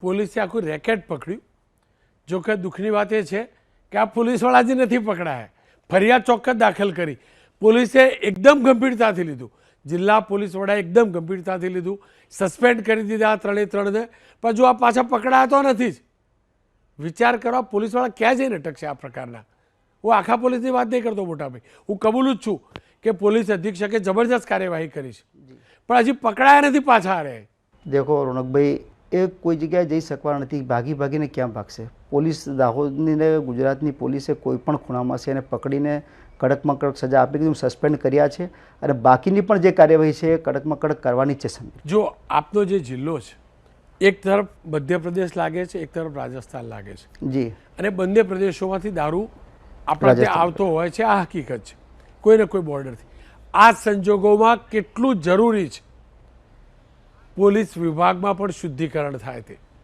પોલીસે આખું રેકેટ પકડ્યું. જો કે દુઃખની વાત એ છે કે આ પોલીસવાળા જ નથી પકડાયા. ફરિયાદ ચોક્કસ દાખલ કરી. પોલીસે એકદમ ગંભીરતાથી લીધું. જિલ્લા પોલીસ વડાએ એકદમ ગંભીરતાથી લીધું. સસ્પેન્ડ કરી દીધા ત્રણે ત્રણને. પણ જો આ પાછા પકડાયા તો નથી જ. વિચાર કરવા પોલીસવાળા ક્યાં જઈને અટકશે આ પ્રકારના. હું આખા પોલીસની વાત નહીં કરતો મોટાભાઈ, હું કબૂલું જ છું કે પોલીસ અધિક્ષકે જબરજસ્ત કાર્યવાહી કરી છે, પણ હજી પકડાયા નથી પાછા. અરે દેખો રોનકભાઈ, એ કોઈ જગ્યાએ જઈ શકવાના નથી. ભાગીને ક્યાં ભાગશે? પોલીસ દાહોદની ને ગુજરાતની પોલીસે કોઈ પણ ખૂણામાં છે એને પકડીને કડકમાં કડક સજા આપી દીધી, સસ્પેન્ડ કર્યા છે અને બાકીની પણ જે કાર્યવાહી છે એ કડકમાં કડક કરવાની જ છે. જો આપનો જે જિલ્લો છે, એક તરફ મધ્યપ્રદેશ લાગે છે, એક તરફ રાજસ્થાન લાગે છે જી, અને બંને પ્રદેશોમાંથી દારૂ આપણા ત્યાં આવતો હોય છે, આ હકીકત છે, કોઈને કોઈ બોર્ડરથી. આ સંજોગોમાં કેટલું જરૂરી છે પોલીસ વિભાગમાં પણ શુદ્ધિકરણ થાય તે.